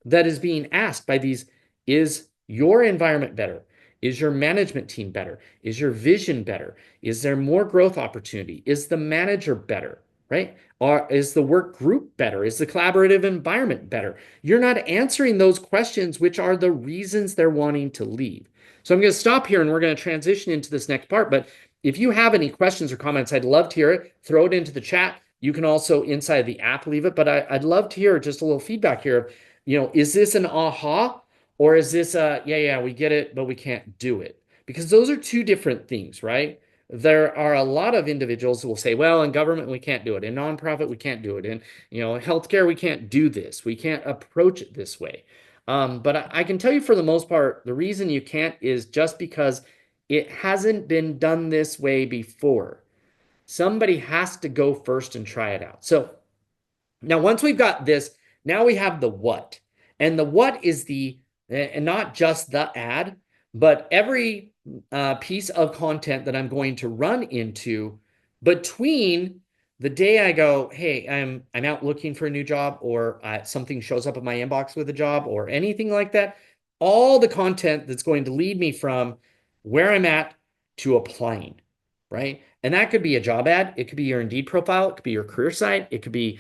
that is being asked by these. Is your environment better? Is your management team better? Is your vision better? Is there more growth opportunity? Is the manager better? Right? Or is the work group better? Is the collaborative environment better? You're not answering those questions, which are the reasons they're wanting to leave. So I'm going to stop here and we're going to transition into this next part. But if you have any questions or comments, I'd love to hear it. Throw it into the chat. You can also inside the app leave it. But I'd love to hear just a little feedback here. Is this an aha, or is this yeah, we get it, but we can't do it? Because those are two different things, right? There are a lot of individuals who will say, well, in government, we can't do it. In nonprofit, we can't do it. In, healthcare, we can't do this. We can't approach it this way. But I can tell you for the most part, the reason you can't is just because it hasn't been done this way before. Somebody has to go first and try it out. So now, once we've got this, now we have the what. And the what is and not just the ad, but every piece of content that I'm going to run into between the day I go, hey, I'm out looking for a new job, or something shows up in my inbox with a job or anything like that, all the content that's going to lead me from where I'm at to applying, right? And that could be a job ad, it could be your Indeed profile, it could be your career site, it could be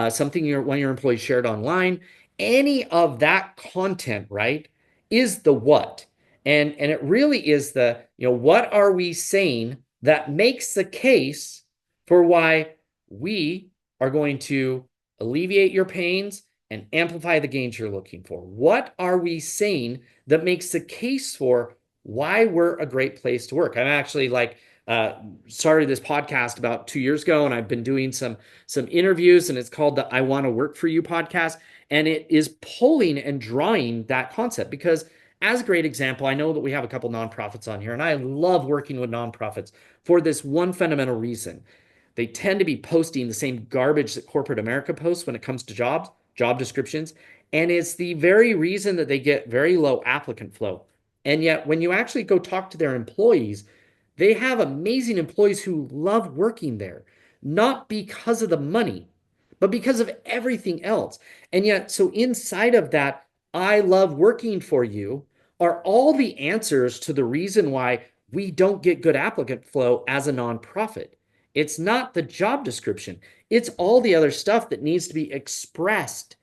something one of your employees shared online. Any of that content, right, is the what. And it really is the, what are we saying that makes the case for why we are going to alleviate your pains and amplify the gains you're looking for. What are we saying that makes the case for why we're a great place to work? I'm actually started this podcast about 2 years ago, and I've been doing some interviews, and it's called the I Want to Work for You podcast. And it is pulling and drawing that concept because, as a great example, I know that we have a couple nonprofits on here, and I love working with nonprofits for this one fundamental reason. They tend to be posting the same garbage that corporate America posts when it comes to jobs, job descriptions. And it's the very reason that they get very low applicant flow. And yet, when you actually go talk to their employees, they have amazing employees who love working there, not because of the money, but because of everything else. And yet, so inside of that, I love working for you are all the answers to the reason why we don't get good applicant flow as a nonprofit. It's not the job description. It's all the other stuff that needs to be expressed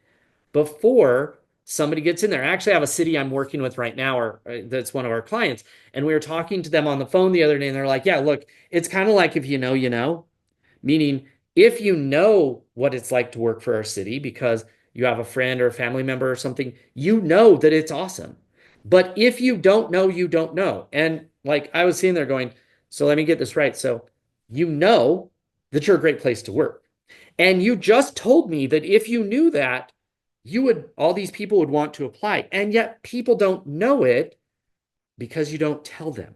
before somebody gets in there. I actually have a city I'm working with right now, or that's one of our clients, and we were talking to them on the phone the other day, and they're like, yeah, look, it's kind of like if you know, meaning if you know what it's like to work for our city because you have a friend or a family member or something, you know that it's awesome. But if you don't know, you don't know. And like I was sitting there going, so let me get this right. So you know that you're a great place to work. And you just told me that if you knew that, all these people would want to apply. And yet people don't know it because you don't tell them.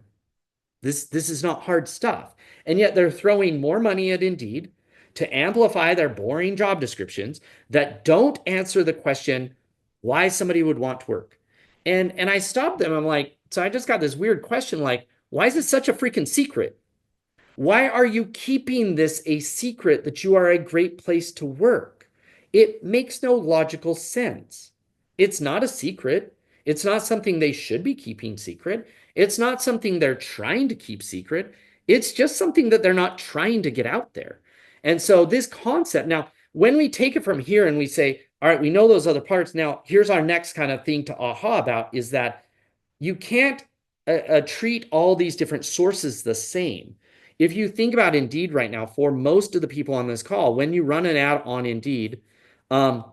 This is not hard stuff. And yet they're throwing more money at Indeed to amplify their boring job descriptions that don't answer the question why somebody would want to work. And I stopped them. I'm like, so I just got this weird question like, why is it such a freaking secret? Why are you keeping this a secret that you are a great place to work? It makes no logical sense. It's not a secret. It's not something they should be keeping secret. It's not something they're trying to keep secret. It's just something that they're not trying to get out there. And so this concept, now, when we take it from here and we say, all right, we know those other parts. Now, here's our next kind of thing to aha about is that you can't treat all these different sources the same. If you think about Indeed right now, for most of the people on this call, when you run an ad on Indeed, um,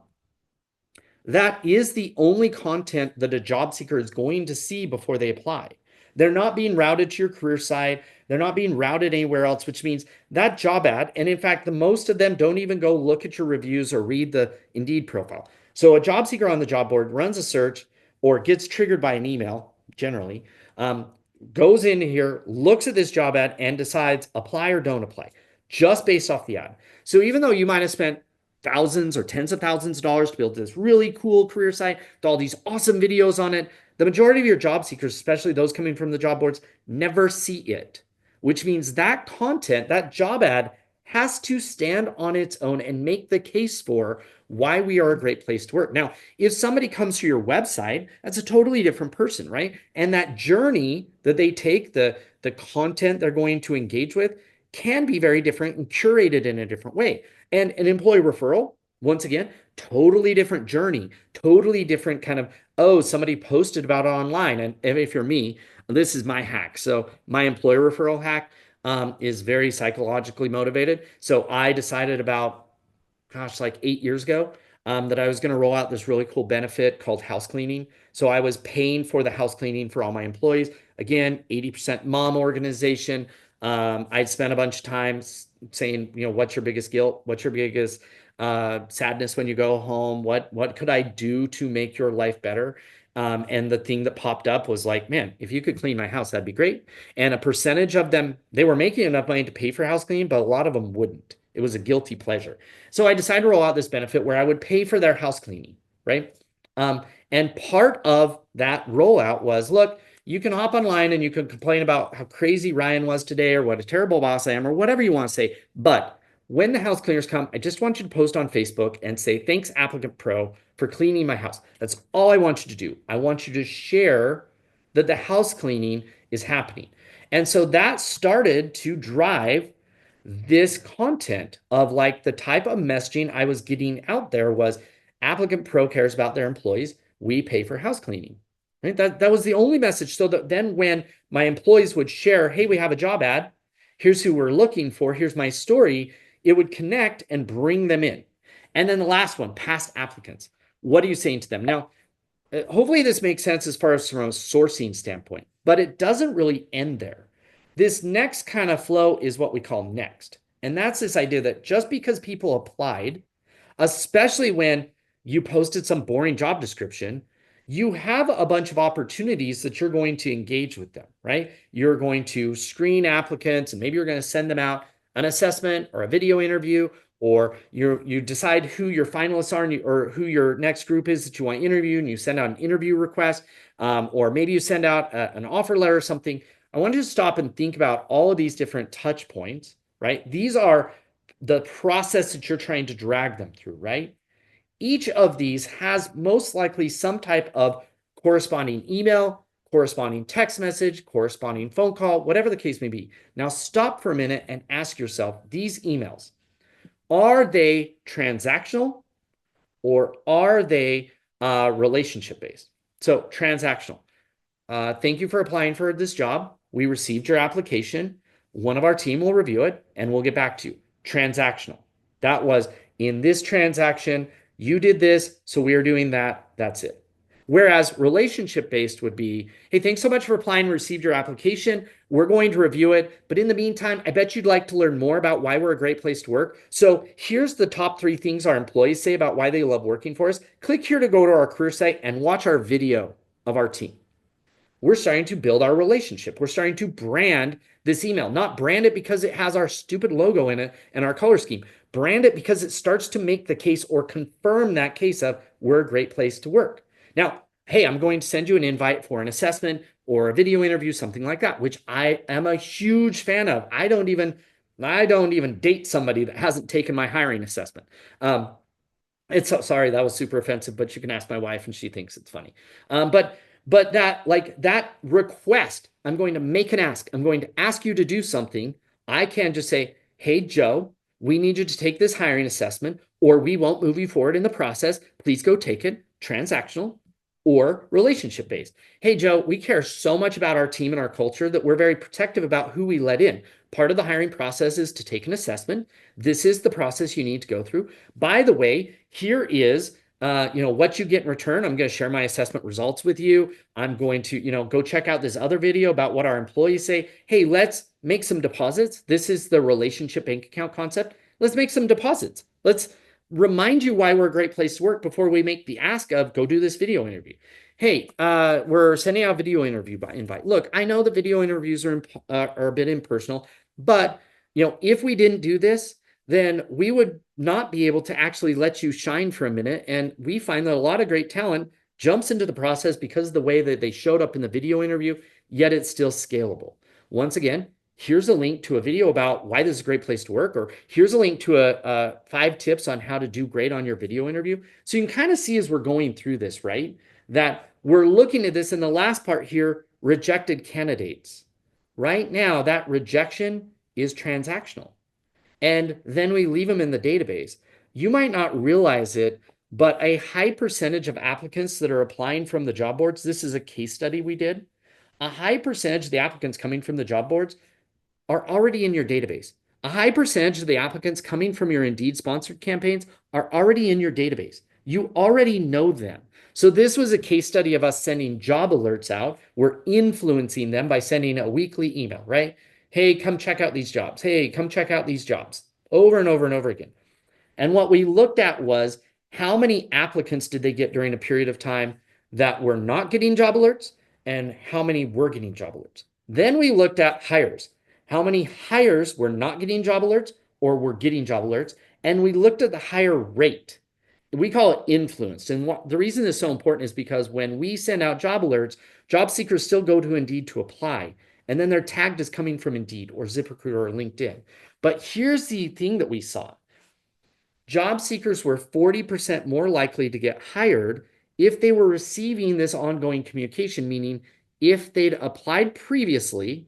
that is the only content that a job seeker is going to see before they apply. They're not being routed to your career site. They're not being routed anywhere else, which means that job ad, and in fact, the most of them don't even go look at your reviews or read the Indeed profile. So a job seeker on the job board runs a search or gets triggered by an email, generally, um, goes in here, looks at this job ad, and decides apply or don't apply, just based off the ad. So even though you might have spent thousands or tens of thousands of dollars to build this really cool career site with all these awesome videos on it, the majority of your job seekers, especially those coming from the job boards, never see it, which means that content, that job ad, has to stand on its own and make the case for why we are a great place to work. Now, if somebody comes to your website, that's a totally different person, right? And that journey that they take, the content they're going to engage with, can be very different and curated in a different way. And an employee referral, once again, totally different journey, totally different kind of, oh, somebody posted about it online. And if you're me, this is my hack. So my employer referral hack is very psychologically motivated. So I decided about, gosh, like 8 years ago, that I was going to roll out this really cool benefit called house cleaning. So I was paying for the house cleaning for all my employees. Again, 80% mom organization. I'd spent a bunch of time saying, what's your biggest guilt? What's your biggest sadness when you go home? What could I do to make your life better? And the thing that popped up was like, man, if you could clean my house, that'd be great. And a percentage of them, they were making enough money to pay for house cleaning, but a lot of them wouldn't. It was a guilty pleasure. So I decided to roll out this benefit where I would pay for their house cleaning, right? And part of that rollout was, look, you can hop online and you can complain about how crazy Ryan was today or what a terrible boss I am or whatever you want to say. But when the house cleaners come, I just want you to post on Facebook and say, thanks, Applicant Pro, for cleaning my house. That's all I want you to do. I want you to share that the house cleaning is happening. And so that started to drive this content of like the type of messaging I was getting out there was Applicant Pro cares about their employees. We pay for house cleaning. Right? That was the only message. So that then when my employees would share, hey, we have a job ad, here's who we're looking for, here's my story, it would connect and bring them in. And then the last one, past applicants. What are you saying to them? Now, hopefully this makes sense as far as from a sourcing standpoint, but it doesn't really end there. This next kind of flow is what we call next. And that's this idea that just because people applied, especially when you posted some boring job description, you have a bunch of opportunities that you're going to engage with them, right? You're going to screen applicants and maybe you're going to send them out an assessment or a video interview, or you decide who your finalists are or who your next group is that you want to interview, and you send out an interview request, or maybe you send out an offer letter or something. I want you to stop and think about all of these different touch points, right? These are the process that you're trying to drag them through, right? Each of these has most likely some type of corresponding email, corresponding text message, corresponding phone call, whatever the case may be. Now stop for a minute and ask yourself, these emails, are they transactional or are they relationship based? So transactional. Thank you for applying for this job. We received your application. One of our team will review it and we'll get back to you. Transactional. That was in this transaction, you did this, so we are doing that. That's it. Whereas relationship-based would be, hey, thanks so much for applying. We received your application. We're going to review it. But in the meantime, I bet you'd like to learn more about why we're a great place to work. So here's the top 3 things our employees say about why they love working for us. Click here to go to our career site and watch our video of our team. We're starting to build our relationship. We're starting to brand this email, not brand it because it has our stupid logo in it and our color scheme. Brand it because it starts to make the case or confirm that case of we're a great place to work. Now, hey, I'm going to send you an invite for an assessment or a video interview, something like that, which I am a huge fan of. I don't even date somebody that hasn't taken my hiring assessment. Sorry, that was super offensive, but you can ask my wife and she thinks it's funny. But that request, I'm going to make an ask. I'm going to ask you to do something. I can just say, hey, Joe, we need you to take this hiring assessment or we won't move you forward in the process. Please go take it. Transactional or relationship based. Hey, Joe, we care so much about our team and our culture that we're very protective about who we let in. Part of the hiring process is to take an assessment. This is the process you need to go through. By the way, here is what you get in return. I'm going to share my assessment results with you. I'm going to, go check out this other video about what our employees say. Hey, let's make some deposits. This is the relationship bank account concept. Let's make some deposits. Let's remind you why we're a great place to work before we make the ask of go do this video interview. Hey, we're sending out a video interview by invite. Look, I know the video interviews are a bit impersonal, but if we didn't do this, then we would not be able to actually let you shine for a minute. And we find that a lot of great talent jumps into the process because of the way that they showed up in the video interview, yet it's still scalable. Once again, here's a link to a video about why this is a great place to work, or here's a link to a 5 tips on how to do great on your video interview. So you can kind of see as we're going through this, right, that we're looking at this in the last part here, rejected candidates. Right now, that rejection is transactional. And then we leave them in the database. You might not realize it, but a high percentage of applicants that are applying from the job boards, this is a case study we did, a high percentage of the applicants coming from the job boards are already in your database. A high percentage of the applicants coming from your Indeed sponsored campaigns are already in your database. You already know them. So this was a case study of us sending job alerts out. We're influencing them by sending a weekly email, right? Hey, come check out these jobs. Hey, come check out these jobs over and over and over again. And what we looked at was how many applicants did they get during a period of time that were not getting job alerts and how many were getting job alerts. Then we looked at hires. How many hires were not getting job alerts or were getting job alerts? And we looked at the hire rate. We call it influenced. And the reason this is so important is because when we send out job alerts, job seekers still go to Indeed to apply. and then they're tagged as coming from Indeed or ZipRecruiter or LinkedIn. But here's the thing that we saw. Job seekers were 40% more likely to get hired if they were receiving this ongoing communication, meaning if they'd applied previously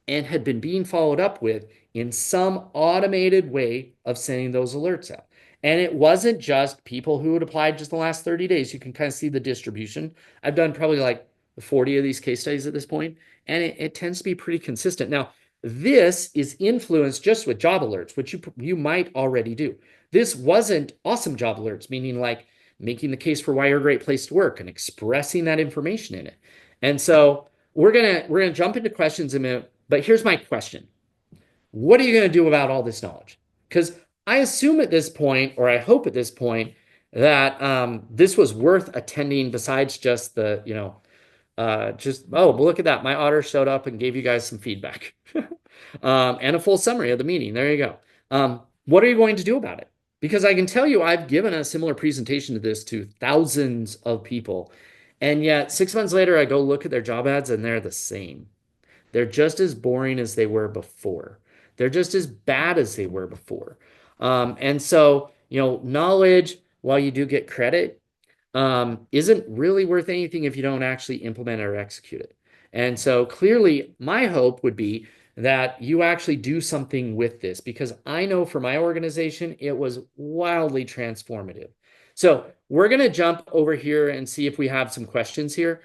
and had been being followed up with in some automated way of sending those alerts out. And it wasn't just people who had applied just the last 30 days. You can kind of see the distribution. I've done probably like 40 of these case studies at this point, and it tends to be pretty consistent. Now, this is influenced just with job alerts, which you might already do. This wasn't awesome job alerts, meaning like making the case for why you're a great place to work and expressing that information in it. And so we're gonna jump into questions in a minute, but here's my question. What are you going to do about all this knowledge? Because I assume at this point, or I hope at this point, that this was worth attending besides just the, oh, look at that. My otter showed up and gave you guys some feedback and a full summary of the meeting. There you go. What are you going to do about it? Because I can tell you, I've given a similar presentation to this to thousands of people. And yet 6 months later, I go look at their job ads and they're the same. They're just as boring as they were before. They're just as bad as they were before. And so, knowledge, while you do get credit, isn't really worth anything if you don't actually implement it or execute it. And so clearly, my hope would be that you actually do something with this, because I know for my organization, it was wildly transformative. So we're going to jump over here and see if we have some questions here.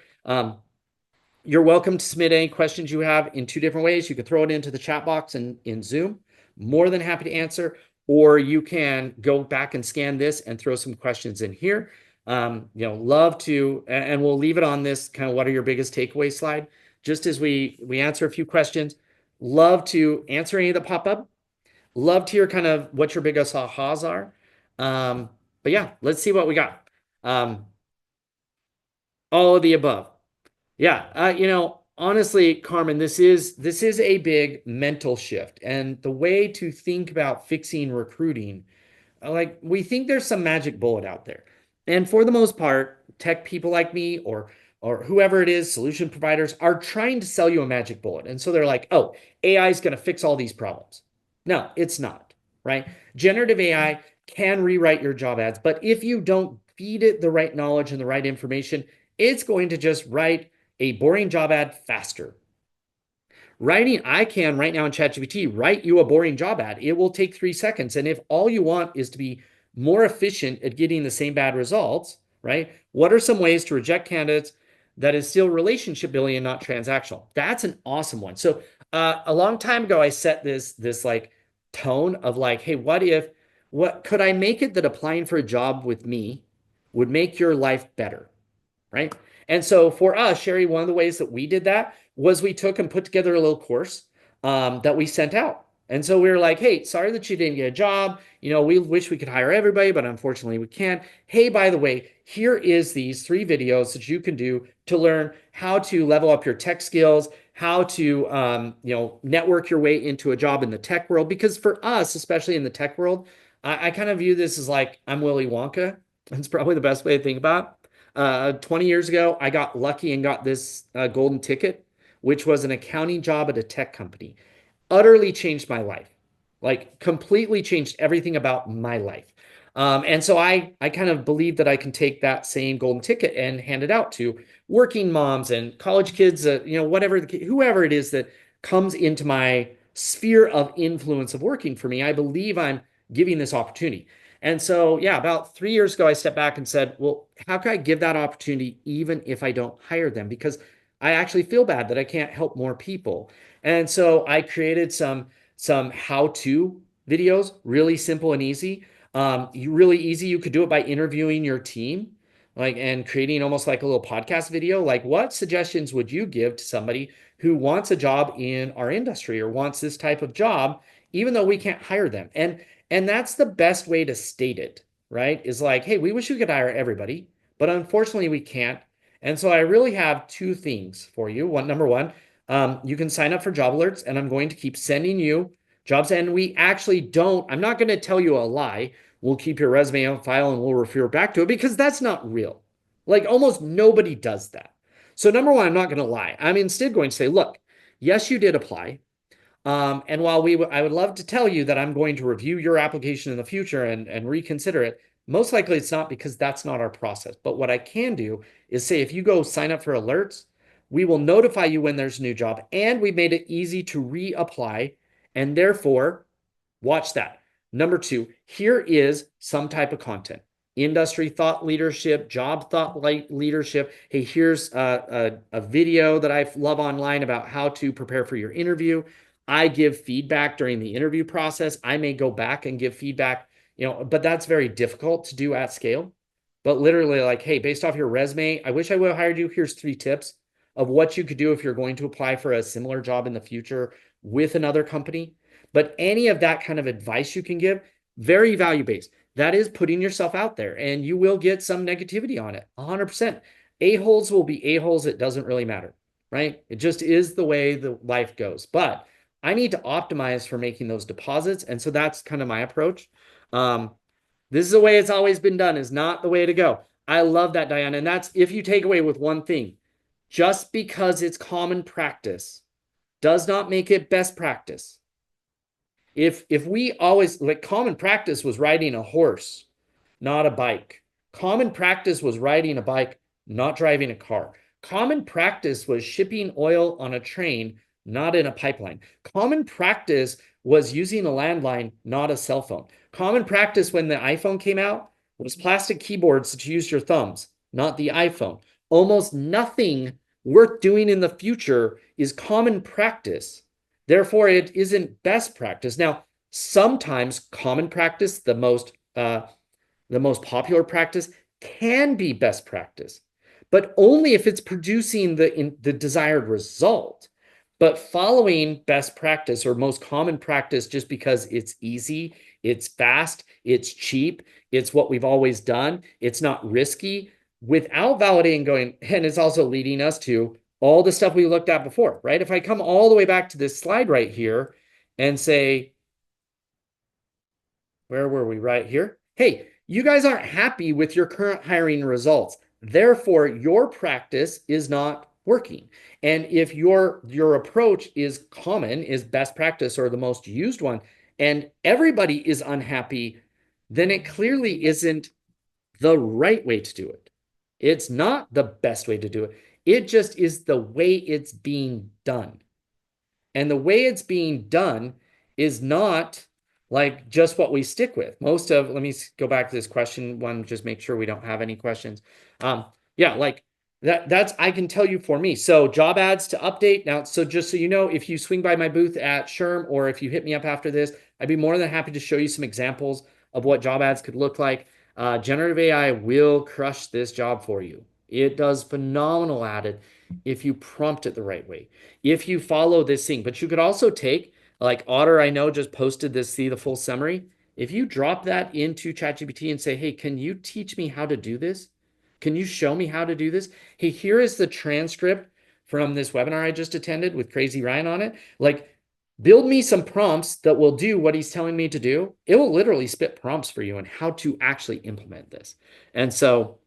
You're welcome to submit any questions you have in two different ways. You can throw it into the chat box in Zoom. More than happy to answer. Or you can go back and scan this and throw some questions in here. Love to, and we'll leave it on this kind of what are your biggest takeaway slide. Just as we answer a few questions, love to answer any that pop up. Love to hear kind of what your biggest ahas are. But yeah, let's see what we got. All of the above. Yeah, honestly, Carmen, this is a big mental shift. And the way to think about fixing recruiting, like we think there's some magic bullet out there. And for the most part, tech people like me or whoever it is, solution providers are trying to sell you a magic bullet. And so they're like, "Oh, AI is going to fix all these problems." No, it's not, right? Generative AI can rewrite your job ads, but if you don't feed it the right knowledge and the right information, it's going to just write a boring job ad faster. I can right now in ChatGPT write you a boring job ad. It will take 3 seconds. And if all you want is to be more efficient at getting the same bad results, right? What are some ways to reject candidates that is still relationship building and not transactional? That's an awesome one. So a long time ago, I set this like tone of like, hey, what could I make it that applying for a job with me would make your life better, right? And so for us, Sherry, one of the ways that we did that was we took and put together a little course that we sent out. And so we were like, hey, sorry that you didn't get a job. We wish we could hire everybody, but unfortunately we can't. Hey, by the way, here is these 3 videos that you can do to learn how to level up your tech skills, how to, network your way into a job in the tech world. Because for us, especially in the tech world, I kind of view this as like, I'm Willy Wonka. That's probably the best way to think about it. 20 years ago, I got lucky and got this golden ticket, which was an accounting job at a tech company. Utterly changed my life, like completely changed everything about my life. And so I kind of believe that I can take that same golden ticket and hand it out to working moms and college kids, whoever it is that comes into my sphere of influence of working for me. I believe I'm giving this opportunity. And so, yeah, about 3 years ago, I stepped back and said, well, how can I give that opportunity even if I don't hire them? Because I actually feel bad that I can't help more people. And so I created some how-to videos, really simple and easy. Really easy. You could do it by interviewing your team, and creating almost like a little podcast video. Like, what suggestions would you give to somebody who wants a job in our industry or wants this type of job, even though we can't hire them? And that's the best way to state it, right? Is like, hey, we wish we could hire everybody, but unfortunately we can't. And so I really have 2 things for you. Number one, you can sign up for job alerts, and I'm going to keep sending you jobs. And I'm not going to tell you a lie. We'll keep your resume on file and we'll refer back to it, because that's not real. Like almost nobody does that. So number one, I'm not going to lie. I'm instead going to say, look, yes, you did apply. And while I would love to tell you that I'm going to review your application in the future and reconsider it, most likely it's not, because that's not our process. But what I can do is say, if you go sign up for alerts, we will notify you when there's a new job, and we made it easy to reapply. And therefore, watch that. Number two, here is some type of content. Industry thought leadership, job thought leadership. Hey, here's a video that I love online about how to prepare for your interview. I give feedback during the interview process. I may go back and give feedback, but that's very difficult to do at scale. But literally, like, hey, based off your resume, I wish I would have hired you. Here's 3 tips of what you could do if you're going to apply for a similar job in the future with another company. But any of that kind of advice you can give, very value-based. That is putting yourself out there, and you will get some negativity on it, 100%. A-holes will be A-holes. It doesn't really matter, right? It just is the way the life goes. But I need to optimize for making those deposits. And so that's kind of my approach. This is the way it's always been done, is not the way to go. I love that, Diana. And that's if you take away with one thing. Just because it's common practice does not make it best practice. If we always, like, common practice was riding a horse, not a bike. Common practice was riding a bike, not driving a car. Common practice was shipping oil on a train, not in a pipeline. Common practice was using a landline, not a cell phone. Common practice when the iPhone came out was plastic keyboards that you use your thumbs, not the iPhone. Almost nothing worth doing in the future is common practice. Therefore, it isn't best practice. Now, sometimes common practice, the most popular practice, can be best practice, but only if it's producing the desired result. But following best practice or most common practice just because it's easy, it's fast, it's cheap, it's what we've always done, it's not risky, without validating going, and it's also leading us to all the stuff we looked at before, right? If I come all the way back to this slide right here and say, where were we? Right here. Hey, you guys aren't happy with your current hiring results. Therefore, your practice is not working. And if your approach is common, is best practice or the most used one, and everybody is unhappy, then it clearly isn't the right way to do it. It's not the best way to do it. It just is the way it's being done. And the way it's being done is not like just what we stick with. Let me go back to this question one, just make sure we don't have any questions. Yeah, like that's, I can tell you for me. So job ads to update now. So just so you know, if you swing by my booth at SHRM, or if you hit me up after this, I'd be more than happy to show you some examples of what job ads could look like. Generative AI will crush this job for you. It does phenomenal at it if you prompt it the right way, if you follow this thing. But you could also take, like Otter, I know, just posted this, see the full summary. If you drop that into ChatGPT and say, hey, can you teach me how to do this? Can you show me how to do this? Hey, here is the transcript from this webinar I just attended with Crazy Ryan on it. Like, build me some prompts that will do what he's telling me to do. It will literally spit prompts for you on how to actually implement this. And so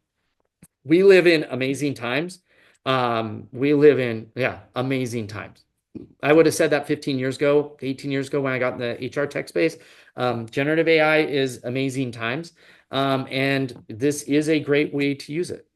we live in amazing times. Amazing times. I would have said that 15 years ago, 18 years ago when I got in the HR tech space. Generative AI is amazing times. And this is a great way to use it.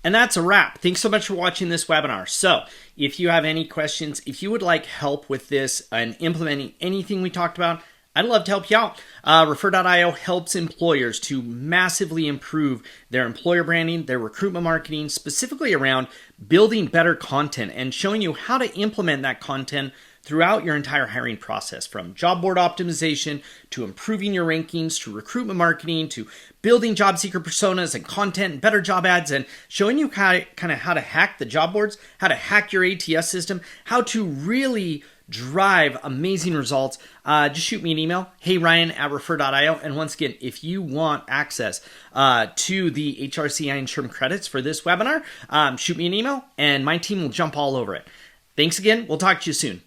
And that's a wrap. Thanks so much for watching this webinar. So if you have any questions, if you would like help with this and implementing anything we talked about, I'd love to help you out. Refer.io helps employers to massively improve their employer branding, their recruitment marketing, specifically around building better content and showing you how to implement that content throughout your entire hiring process, from job board optimization to improving your rankings to recruitment marketing to building job seeker personas and content and better job ads, and showing you how to hack the job boards, how to hack your ATS system, how to really drive amazing results. Just shoot me an email, heyryan@refer.io. And once again, if you want access to the HRCI and SHRM credits for this webinar, shoot me an email and my team will jump all over it. Thanks again. We'll talk to you soon.